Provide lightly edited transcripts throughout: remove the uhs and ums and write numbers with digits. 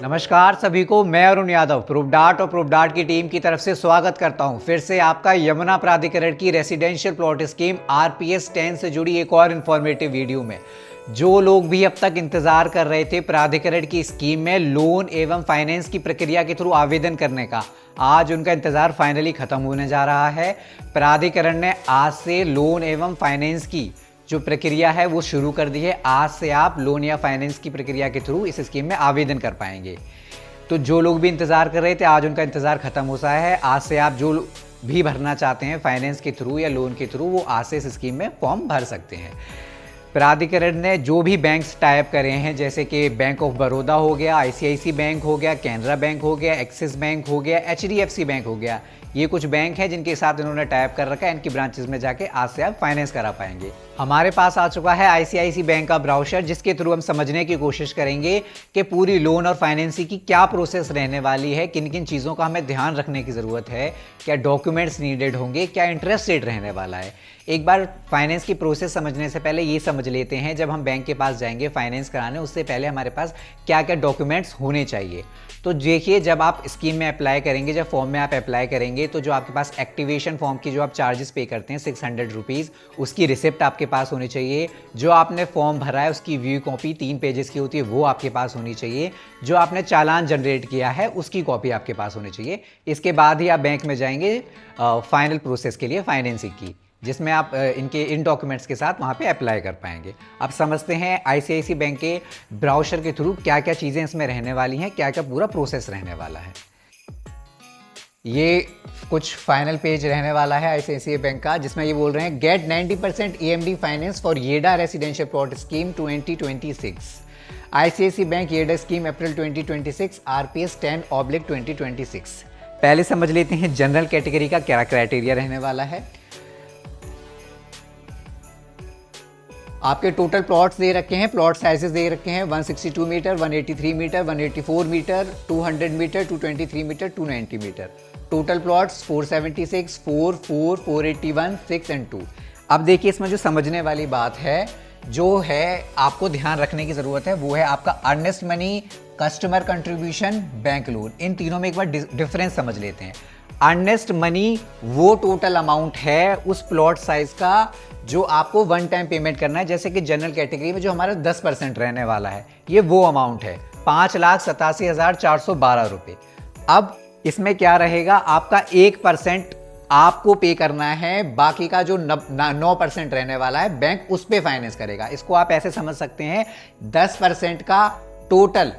नमस्कार सभी को, मैं अरुण यादव प्रूफडार्ट और प्रूफडार्ट की टीम की तरफ से स्वागत करता हूं फिर से आपका यमुना प्राधिकरण की रेसिडेंशियल प्लॉट स्कीम आरपीएस 10 से जुड़ी एक और इन्फॉर्मेटिव वीडियो में। जो लोग भी अब तक इंतजार कर रहे थे प्राधिकरण की स्कीम में लोन एवं फाइनेंस की प्रक्रिया के थ्रू आवेदन करने का, आज उनका इंतजार फाइनली खत्म होने जा रहा है। प्राधिकरण ने आज से लोन एवं फाइनेंस की जो प्रक्रिया है वो शुरू कर दी है। आज से आप लोन या फाइनेंस की प्रक्रिया के थ्रू इस स्कीम में आवेदन कर पाएंगे। तो जो लोग भी इंतज़ार कर रहे थे, आज उनका इंतज़ार खत्म हो सा है। आज से आप जो भी भरना चाहते हैं फाइनेंस के थ्रू या लोन के थ्रू, वो आज से इस स्कीम में फॉर्म भर सकते हैं। प्राधिकरण ने जो भी बैंक्स टाइप करे हैं, जैसे कि बैंक ऑफ बड़ौदा हो गया, आईसीआईसी बैंक हो गया, कैनरा बैंक हो गया, एक्सिस बैंक हो गया, एचडीएफसी बैंक हो गया, ये कुछ बैंक हैं जिनके साथ इन्होंने टाइप कर रखा है। इनकी ब्रांचेस में जाके आज से आप फाइनेंस करा पाएंगे। हमारे पास आ चुका है आईसीआईसी बैंक का ब्राउज़र, जिसके थ्रू हम समझने की कोशिश करेंगे कि पूरी लोन और फाइनेंसिंग की क्या प्रोसेस रहने वाली है, किन किन चीज़ों का हमें ध्यान रखने की ज़रूरत है, क्या डॉक्यूमेंट्स नीडेड होंगे, क्या इंटरेस्ट रेट रहने वाला है। एक बार फाइनेंस की प्रोसेस समझने से पहले ये समझ लेते हैं, जब हम बैंक के पास जाएंगे फाइनेंस कराने, उससे पहले हमारे पास क्या क्या डॉक्यूमेंट्स होने चाहिए। तो देखिए, जब आप स्कीम में अप्लाई करेंगे, जब फॉर्म में आप अप्लाई करेंगे, तो जो आपके पास एक्टिवेशन फॉर्म की जो आप चार्जेस पे करते हैं 600 रुपीज़, उसकी रिसिप्ट आपके पास होनी चाहिए। जो आपने फॉर्म भरा है उसकी व्यू कॉपी 3 पेजेस की होती है, वो आपके पास होनी चाहिए। जो आपने चालान जनरेट किया है उसकी कॉपी आपके पास होनी चाहिए। इसके बाद ही आप बैंक में जाएंगे फाइनल प्रोसेस के लिए फाइनेंसिंग की, जिसमें आप इन डॉक्यूमेंट्स के साथ वहाँ पे अप्लाई कर पाएंगे। अब समझते हैं आईसीआईसी बैंक के ब्राउज़र के थ्रू क्या क्या चीज़ें इसमें रहने वाली हैं, क्या क्या पूरा प्रोसेस रहने वाला है। ये कुछ फाइनल पेज रहने वाला है आईसीआईसी बैंक का, जिसमें ये बोल रहे हैं get 90% EMD finance for YEIDA residential plot scheme 2026। ICIC bank YEIDA scheme April 2026 RPS 10/2026। पहले समझ लेते हैं जनरल कैटेगरी का क्या क्राइटेरिया रहने वाला है। आपके टोटल प्लॉट्स दे रखे हैं, प्लॉट साइजेस दे रखे हैं 162 metre, 183 metre, 184 metre, 200 metre, 223 metre, 290 metre. Total plots 476, 4, 4, 481, 6 and 2। अब देखिए, इसमें जो समझने वाली बात है, जो है आपको ध्यान रखने की ज़रूरत है, वो है आपका earnest money, customer contribution, bank loan. इन तीनों में एक बार डिफरेंस समझ लेते हैं। अर्नेस्ट मनी वो टोटल अमाउंट है उस प्लॉट साइज का जो आपको वन टाइम पेमेंट करना है। जैसे कि जनरल कैटेगरी में जो हमारा 10% रहने वाला है, ये वो अमाउंट है 5,87,412 रुपये। अब इसमें क्या रहेगा, आपका 1% आपको पे करना है, बाकी का जो 9% रहने वाला है बैंक उस पे फाइनेंस करेगा। इसको आप ऐसे समझ सकते हैं, 10% का टोटल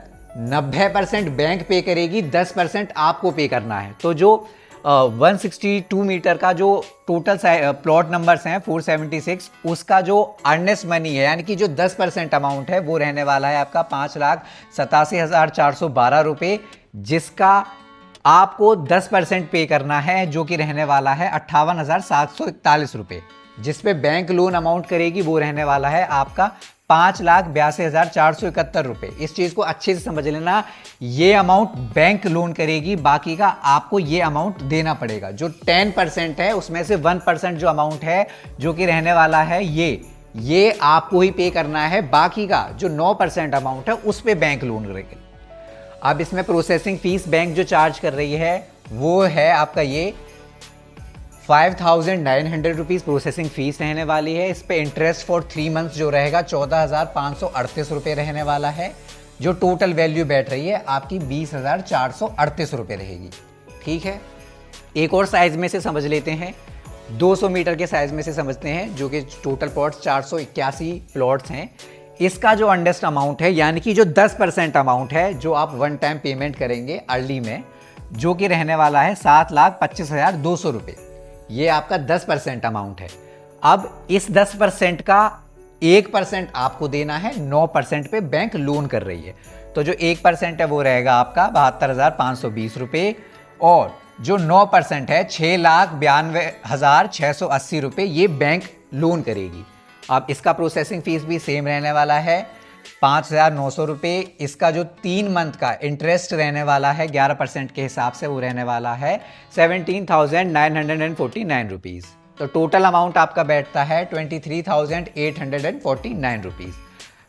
90% बैंक पे करेगी, 10% आपको पे करना है। तो जो 162 मीटर का जो टोटल प्लॉट नंबर्स हैं 476, उसका जो अर्नेस्ट मनी है, यानी कि जो 10% अमाउंट है, वो रहने वाला है आपका 5,87,412 रुपये, जिसका आपको 10% पे करना है, जो कि रहने वाला है 58,741 रुपये। जिस पे बैंक लोन अमाउंट करेगी वो रहने वाला है आपका 5,82,471 रुपये। इस चीज़ को अच्छे से समझ लेना, ये अमाउंट बैंक लोन करेगी, बाकी का आपको ये अमाउंट देना पड़ेगा। जो 10% है उसमें से 1% जो अमाउंट है, जो कि रहने वाला है ये आपको ही पे करना है। बाकी का जो 9% अमाउंट है उस पर बैंक लोन करेगी। अब इसमें प्रोसेसिंग फीस बैंक जो चार्ज कर रही है वो है आपका ये 5,900 रुपीज़ प्रोसेसिंग फीस रहने वाली है। इस पे इंटरेस्ट फॉर 3 मंथ्स जो रहेगा 14,538 रुपये रहने वाला है। जो टोटल वैल्यू बैठ रही है आपकी 20,438 रुपये रहेगी। ठीक है, एक और साइज में से समझ लेते हैं, 200 मीटर के साइज में से समझते हैं, जो कि टोटल प्लॉट्स 481 प्लॉट्स हैं। इसका जो अंडस्ट अमाउंट है, यानी कि जो 10% अमाउंट है जो आप वन टाइम पेमेंट करेंगे अर्ली में, जो कि रहने वाला है 7,25,200 रुपये। ये आपका 10% अमाउंट है। अब इस 10% का 1% आपको देना है, 9% पे बैंक लोन कर रही है। तो जो 1% है वो रहेगा आपका 72,520 रुपये, और जो 9% है 6,92,680 रुपये, ये बैंक लोन करेगी। अब इसका प्रोसेसिंग फीस भी सेम रहने वाला है 5,900 रुपये। इसका जो 3 मंथ का इंटरेस्ट रहने वाला है 11% के हिसाब से, वो रहने वाला है 17,949 रुपीज़। तो टोटल अमाउंट आपका बैठता है 23,849 रुपीज़।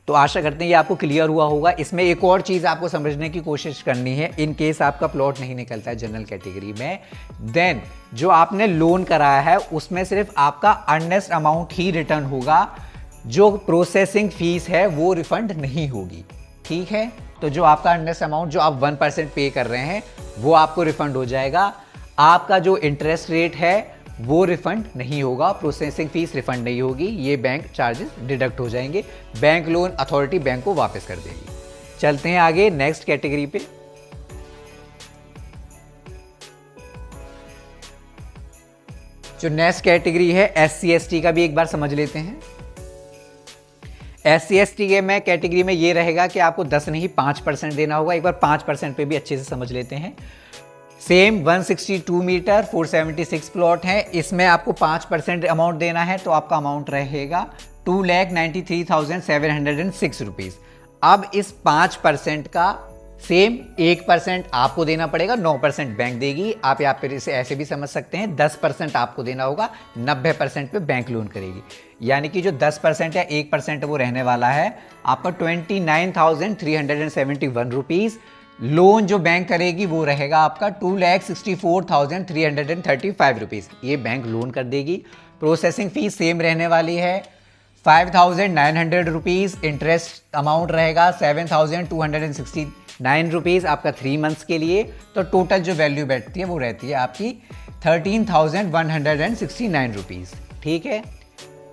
तो आशा करते हैं ये आपको क्लियर हुआ होगा। इसमें एक और चीज़ आपको समझने की कोशिश करनी है, इन केस आपका प्लॉट नहीं निकलता है जनरल कैटेगरी में, देन जो आपने लोन कराया है उसमें सिर्फ आपका अर्नेस्ट अमाउंट ही रिटर्न होगा, जो प्रोसेसिंग फीस है वो रिफंड नहीं होगी। ठीक है, तो जो आपका अर्नेस्ट अमाउंट जो आप 1% पे कर रहे हैं वो आपको रिफंड हो जाएगा। आपका जो इंटरेस्ट रेट है वो रिफंड नहीं होगा, प्रोसेसिंग फीस रिफंड नहीं होगी, ये बैंक चार्जेस डिडक्ट हो जाएंगे, बैंक लोन अथॉरिटी बैंक को वापस कर देगी। चलते हैं आगे नेक्स्ट कैटेगरी पे। जो नेक्स्ट कैटेगरी है SC/ST का भी एक बार समझ लेते हैं। SC/ST के में कैटेगरी में ये रहेगा कि आपको 10 नहीं 5% देना होगा। एक बार 5% पे भी अच्छे से समझ लेते हैं। सेम 162 मीटर 476 प्लॉट है, इसमें आपको 5% अमाउंट देना है, तो आपका अमाउंट रहेगा 2,93,706 रुपीज़। अब इस 5% का सेम 1% आपको देना पड़ेगा, 9% बैंक देगी। आप यहाँ पर इसे ऐसे भी समझ सकते हैं 10% आपको देना होगा, 90% पे बैंक लोन करेगी। यानी कि जो 10% या 1% वो रहने वाला है आपका 29,371 रुपीज़। लोन जो बैंक करेगी वो रहेगा आपका 2,64,335 रुपीज़, ये बैंक लोन कर देगी। प्रोसेसिंग फीस सेम रहने वाली है 5,900 रुपीज़। इंटरेस्ट अमाउंट रहेगा 7,269 रुपीज़ आपका 3 मंथ्स के लिए। तो टोटल जो वैल्यू बैठती है वो रहती है आपकी 13,169 रुपीज़। ठीक है,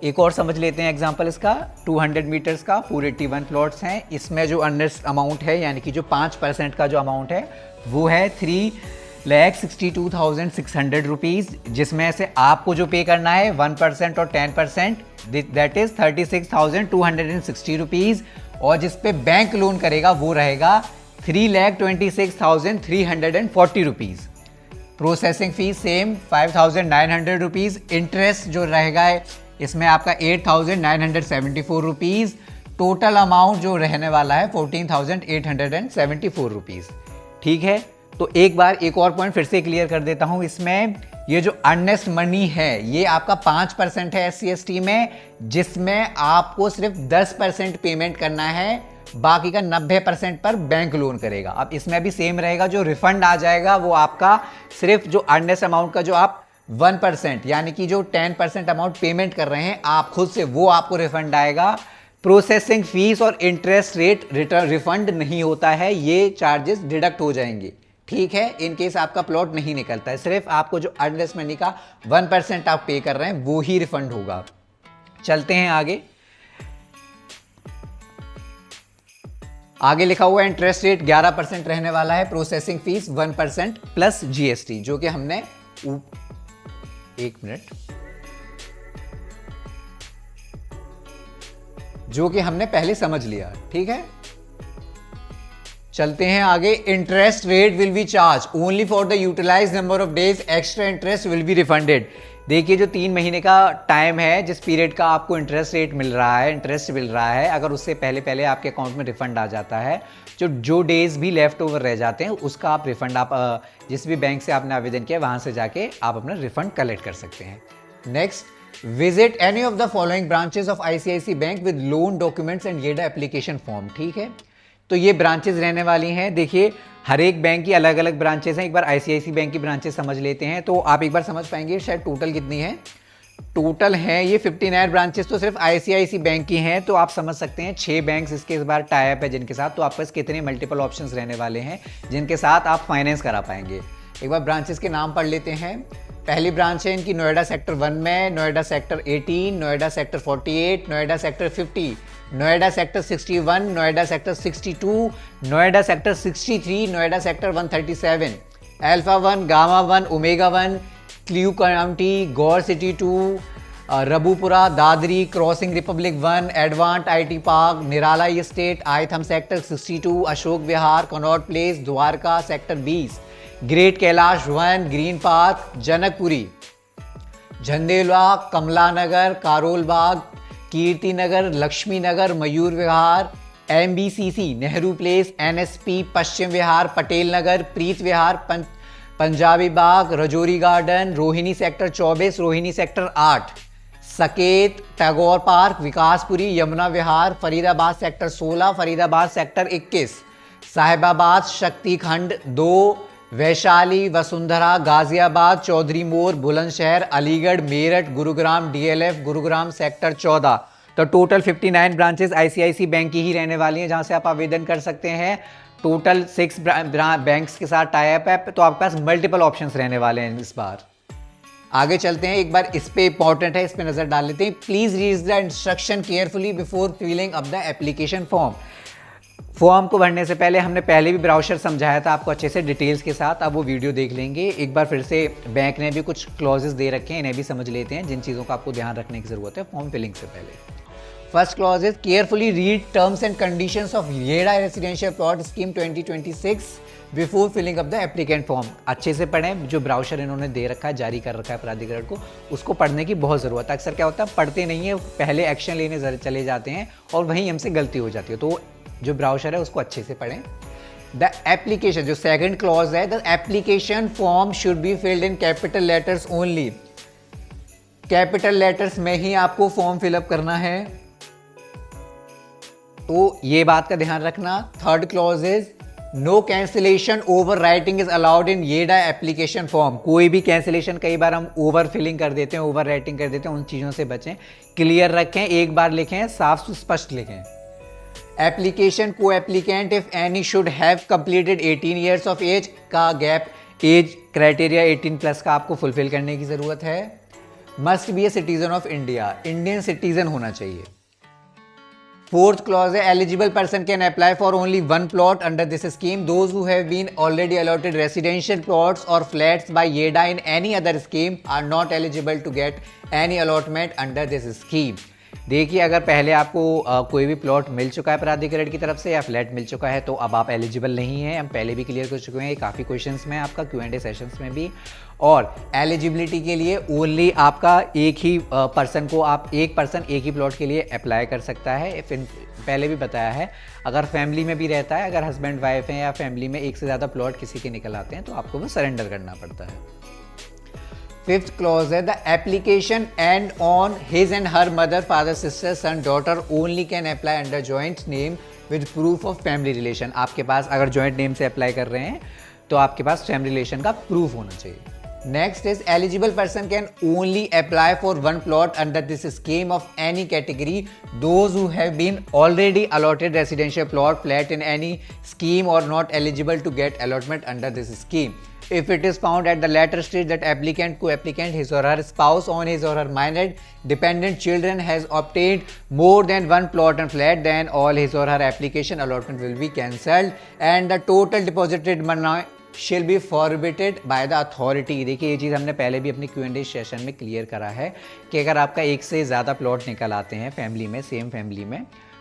एक और समझ लेते हैं एग्जांपल इसका। 200 मीटर्स का 481 प्लॉट्स हैं, इसमें जो अर्नेस्ट अमाउंट है यानी कि जो 5% का जो अमाउंट है वो है 3,62,600 रुपीज़, जिसमें से आपको जो पे करना है 1% और 10% दैट इज 36,260 रुपीज़, और जिस पे बैंक लोन करेगा वो रहेगा 3,26,340 rupees. Processing fees same 5,900 rupees. Interest जो रहेगा इसमें आपका 8,974 रुपीज़। टोटल अमाउंट जो रहने वाला है 14,874 रुपीज़। ठीक है, तो एक बार एक और पॉइंट फिर से क्लियर कर देता हूं। इसमें ये जो अर्नेस्ट मनी है ये आपका 5% है SC/ST में, जिसमें आपको सिर्फ 10% पेमेंट करना है, बाकी का 90% पर बैंक लोन करेगा। अब इसमें भी सेम रहेगा, जो रिफंड आ जाएगा वो आपका सिर्फ जो अर्नेस्ट अमाउंट का जो आप 1% यानी कि जो 10% अमाउंट पेमेंट कर रहे हैं आप खुद से, वो आपको रिफंड आएगा। प्रोसेसिंग फीस और इंटरेस्ट रेट रिफंड नहीं होता है, ये चार्जेस डिडक्ट हो जाएंगे। ठीक है, इन केस आपका प्लॉट नहीं निकलता है, सिर्फ आपको जो अर्नेस्ट मनी का 1% आप पे कर रहे हैं वो ही रिफंड होगा। चलते हैं आगे। आगे लिखा हुआ है इंटरेस्ट रेट 11% रहने वाला है, प्रोसेसिंग फीस 1% प्लस GST, जो कि हमने पहले समझ लिया। ठीक है, चलते हैं आगे। Interest rate will be charge only for the utilize number of days, extra interest will be refunded. देखिए, जो 3 महीने का टाइम है जिस पीरियड का आपको इंटरेस्ट रेट मिल रहा है, इंटरेस्ट मिल रहा है, अगर उससे पहले आपके अकाउंट में रिफंड आ जाता है, जो डेज भी लेफ्ट ओवर रह जाते हैं उसका आप रिफंड आप जिस भी बैंक से आपने आवेदन किया वहां से जाके आप अपना रिफंड कलेक्ट कर सकते हैं। Next, visit any of the following branches of ICICI bank with loan documents and येडा एप्लीकेशन फॉर्म। ठीक है, तो ये ब्रांचेस रहने वाली हैं। देखिए, हर एक बैंक की अलग अलग ब्रांचेस हैं। एक बार ICICI बैंक की ब्रांचेस समझ लेते हैं तो आप एक बार समझ पाएंगे शायद टोटल कितनी है। टोटल है ये 59 ब्रांचेस तो सिर्फ ICICI बैंक की हैं, तो आप समझ सकते हैं 6 बैंक्स इसके इस बार टाई अप है जिनके साथ, तो आपके पास कितने मल्टीपल ऑप्शंस रहने वाले हैं जिनके साथ आप फाइनेंस करा पाएंगे। एक बार ब्रांचेस के नाम पढ़ लेते हैं। पहली ब्रांच है इनकी नोएडा सेक्टर 1 में, Noida sector 18, Noida sector 48, Noida sector 50, Noida sector 61, Noida sector 62, Noida sector 63, Noida sector 137, alpha 1, gamma 1, omega 1, Cleo County, Gaur City 2, Rabupura, Dadri, crossing republic 1, Advant IT park, Nirala state, आयथम sector 62, Ashok Vihar, Connaught Place, Dwarka sector 20, great Kailash 1, green park, Janakpuri, Jhandewalan, Kamla Nagar, Karol Bagh, Kirti Nagar, Lakshmi नगर, Mayur Vihar, MBCC, Nehru place, NSP, Paschim Vihar, Patel Nagar, Preet Vihar, Punjabi Bagh, Rajouri garden, Rohini sector 24, Rohini sector 8, Saket, Tagore park, Vikaspuri, Yamuna Vihar, Faridabad sector 16, Faridabad sector 21, Sahibabad Shaktikhand 2, Vaishali, Vasundhara, Ghaziabad, Chaudhary मोर, Bulandshahr, Aligarh, Meerut, Gurugram, DLF, Gurugram sector 14। तो total 59 branches ICIC bank की ही रहने वाली हैं जहां से आप आवेदन कर सकते हैं। टोटल 6 बैंक्स के साथ टाई अप है, तो आपके पास मल्टीपल ऑप्शंस रहने वाले हैं इस बार। आगे चलते हैं, एक बार इस पे इंपॉर्टेंट है, इस पे नजर डाल लेते हैं। Please read the instruction carefully before filling up the application form. Form को भरने से पहले हमने पहले भी ब्राउजर समझाया था आपको अच्छे से डिटेल्स के साथ, अब वो वीडियो देख लेंगे एक बार फिर से। बैंक ने भी कुछ क्लॉजेस दे रखे हैं, इन्हें भी समझ लेते हैं जिन चीज़ों का आपको ध्यान रखने की जरूरत है फॉर्म फिलिंग से पहले। First clause is carefully read terms and conditions of YEIDA residential plot scheme 2026 before filling up the applicant form. अच्छे से पढ़ें, जो ब्राउजर इन्होंने दे रखा है, जारी कर रखा है प्राधिकरण को, उसको पढ़ने की बहुत ज़रूरत है। अक्सर क्या होता है, पढ़ते नहीं है, पहले एक्शन लेने चले जाते हैं और वहीं हमसे गलती हो जाती है। तो जो ब्राउजर है उसको अच्छे से पढ़ें। द एप्लीकेशन, जो सेकंड क्लॉज है, the application form should be filled in capital letters only. Capital letters में ही आपको फॉर्म फिलअप करना है, तो ये बात का ध्यान रखना। Third clause is no cancellation over writing is allowed in YEIDA application form. कोई भी कैंसिलेशन, कई बार हम ओवर फिलिंग कर देते हैं, ओवर राइटिंग कर देते हैं, उन चीज़ों से बचें। क्लियर रखें, एक बार लिखें, साफ स्पष्ट लिखें। एप्लीकेशन को applicant if any should have completed 18 years of age का गैप, एज क्राइटेरिया 18 प्लस का आपको फुलफिल करने की जरूरत है। Must be a citizen of India, Indian citizen होना चाहिए। फोर्थ क्लॉज है eligible person can apply for only one plot under this scheme. Those who have been already allotted residential plots और flats by YEIDA in any other scheme are not eligible to get any allotment under this scheme. देखिए, अगर पहले आपको कोई भी plot मिल चुका है प्राधिकरण की तरफ से या फ्लैट मिल चुका है तो अब आप एलिजिबल नहीं हैं। हम पहले भी क्लियर कर चुके हैं काफ़ी क्वेश्चंस में, आपका Q&A सेशंस में भी। और एलिजिबिलिटी के लिए ओनली आपका एक ही पर्सन को, आप एक पर्सन एक ही प्लॉट के लिए अप्लाई कर सकता है। फिर पहले भी बताया है, अगर फैमिली में भी रहता है, अगर हस्बैंड वाइफ हैं या फैमिली में एक से ज़्यादा प्लॉट किसी के निकल आते हैं तो आपको वो सरेंडर करना पड़ता है। फिफ्थ क्लॉज है the application and on his and her mother, father, sister, son, daughter only can apply under joint name with proof of family relation. आपके पास अगर जॉइंट नेम से अप्लाई कर रहे हैं तो आपके पास फैमिली रिलेशन का प्रूफ होना चाहिए। Next is eligible person can only apply for one plot under this scheme of any category. Those who have been already allotted residential plot, flat in any scheme or not eligible to get allotment under this scheme. If it is found at the latter stage that applicant, co-applicant, his or her spouse on his or her minor dependent children has obtained more than one plot and flat, then all his or her application allotment will be cancelled and the total deposited money shall be forfeited by the authority। देखिए, ये चीज़ हमने पहले भी अपने Q&A session में clear करा है कि अगर आपका एक से ज़्यादा प्लॉट निकल आते हैं फैमिली में, सेम फैमिली में,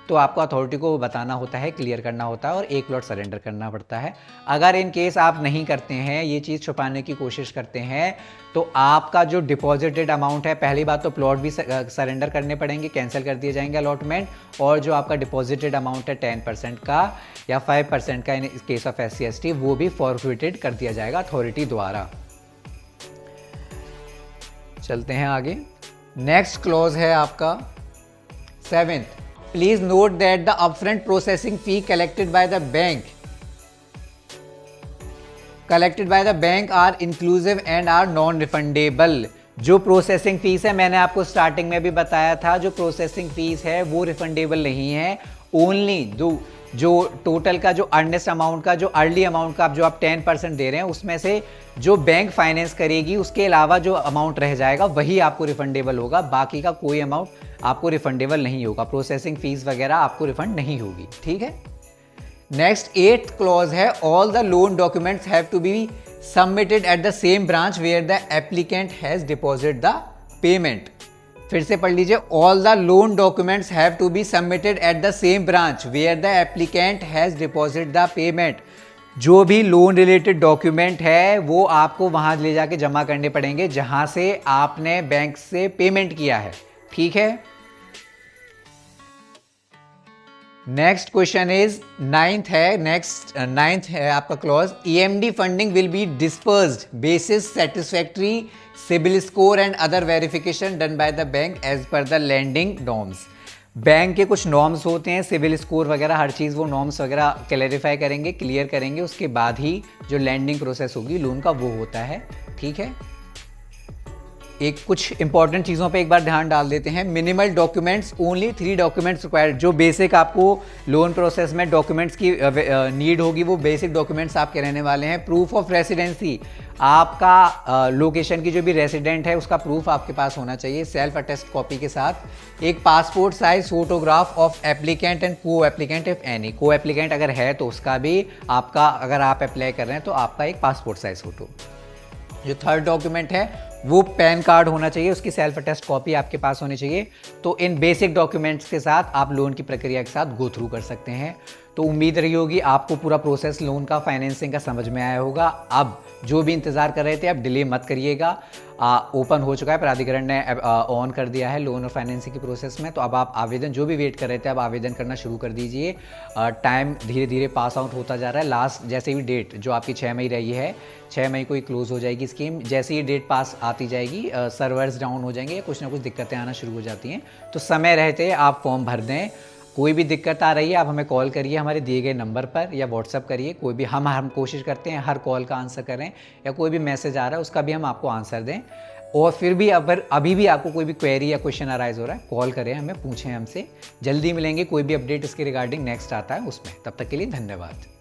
तो आपको अथॉरिटी को बताना होता है, क्लियर करना होता है और एक प्लॉट सरेंडर करना पड़ता है। अगर इन केस आप नहीं करते हैं, ये चीज़ छुपाने की कोशिश करते हैं, तो आपका जो डिपॉजिटेड अमाउंट है, पहली बात तो प्लॉट भी सरेंडर करने पड़ेंगे, कैंसिल कर दिए जाएंगे अलॉटमेंट, और जो आपका डिपॉजिटेड अमाउंट है 10% का या 5% का इन केस ऑफ SC/ST, वो भी फॉरफिटेड कर दिया जाएगा अथॉरिटी द्वारा। चलते हैं आगे। नेक्स्ट क्लॉज है आपका 7th। Please note that the upfront processing fee collected by the bank are inclusive and are non-refundable। जो प्रोसेसिंग फीस है, मैंने आपको स्टार्टिंग में भी बताया था, जो प्रोसेसिंग फीस है वो रिफंडेबल नहीं है। ओनली जो टोटल का जो अर्नेस्ट अमाउंट का, जो अर्ली अमाउंट का जो आप 10% दे रहे हैं, उसमें से जो बैंक फाइनेंस करेगी उसके अलावा जो अमाउंट रह जाएगा वही आपको रिफंडेबल होगा। बाकी का कोई अमाउंट आपको रिफंडेबल नहीं होगा, प्रोसेसिंग फीस वगैरह आपको रिफंड नहीं होगी। ठीक है। नेक्स्ट 8th क्लॉज है all the loan documents have to be submitted at the same branch where the applicant has deposit the payment. फिर से पढ़ लीजिए, all the loan documents have to be submitted at the same branch where the applicant has deposit the payment. जो भी loan related document है वो आपको वहां ले जाके जमा करने पड़ेंगे जहां से आपने बैंक से पेमेंट किया है। ठीक है। नेक्स्ट क्वेश्चन इज नाइन्थ है आपका clause, EMD funding will be disbursed basis satisfactory CIBIL score and other verification done by the bank as per the lending norms. Bank के कुछ नॉर्म्स होते हैं, सिविल स्कोर वगैरह हर चीज़ वो नॉर्म्स वगैरह clarify करेंगे, क्लियर करेंगे, उसके बाद ही जो लैंडिंग प्रोसेस होगी लोन का वो होता है। ठीक है, एक कुछ इंपॉर्टेंट चीज़ों पे एक बार ध्यान डाल देते हैं। Minimal documents, only 3 documents required. जो बेसिक आपको लोन प्रोसेस में डॉक्यूमेंट्स की नीड होगी वो बेसिक डॉक्यूमेंट्स आपके रहने वाले हैं। प्रूफ ऑफ रेसिडेंसी, आपका लोकेशन की जो भी रेसिडेंट है उसका प्रूफ आपके पास होना चाहिए सेल्फ अटेस्ट कॉपी के साथ। एक passport size photograph of applicant and को एप्लीकेंट इफ एनी, को एप्लीकेंट अगर है तो उसका भी आपका, अगर आप अप्लाई कर रहे हैं तो आपका एक पासपोर्ट साइज फोटो। जो थर्ड डॉक्यूमेंट है वो पैन कार्ड होना चाहिए, उसकी सेल्फ अटेस्ट कॉपी आपके पास होनी चाहिए। तो इन बेसिक डॉक्यूमेंट्स के साथ आप लोन की प्रक्रिया के साथ गो थ्रू कर सकते हैं। तो उम्मीद रही होगी आपको पूरा प्रोसेस लोन का, फाइनेंसिंग का समझ में आया होगा। अब जो भी इंतज़ार कर रहे थे अब डिले मत करिएगा, ओपन हो चुका है, प्राधिकरण ने ऑन कर दिया है लोन और फाइनेंसिंग की प्रोसेस में। तो अब आप आवेदन, जो भी वेट कर रहे थे, अब आवेदन करना शुरू कर दीजिए। टाइम धीरे धीरे पास आउट होता जा रहा है। लास्ट जैसे भी डेट जो आपकी 6 मई रही है, 6 मई को ही क्लोज हो जाएगी स्कीम। जैसे ही डेट पास आती जाएगी सर्वर्स डाउन हो जाएंगे, कुछ ना कुछ दिक्कतें आना शुरू हो जाती हैं। तो समय रहते आप फॉर्म भर दें। कोई भी दिक्कत आ रही है आप हमें कॉल करिए हमारे दिए गए नंबर पर, या व्हाट्सअप करिए। कोई भी हम कोशिश करते हैं हर कॉल का आंसर करें, या कोई भी मैसेज आ रहा है उसका भी हम आपको आंसर दें। और फिर भी अगर अभी भी आपको कोई भी क्वेरी या क्वेश्चन अराइज हो रहा है, कॉल करें हमें, पूछें हमसे। जल्दी मिलेंगे, कोई भी अपडेट इसके रिगार्डिंग नेक्स्ट आता है उसमें। तब तक के लिए धन्यवाद।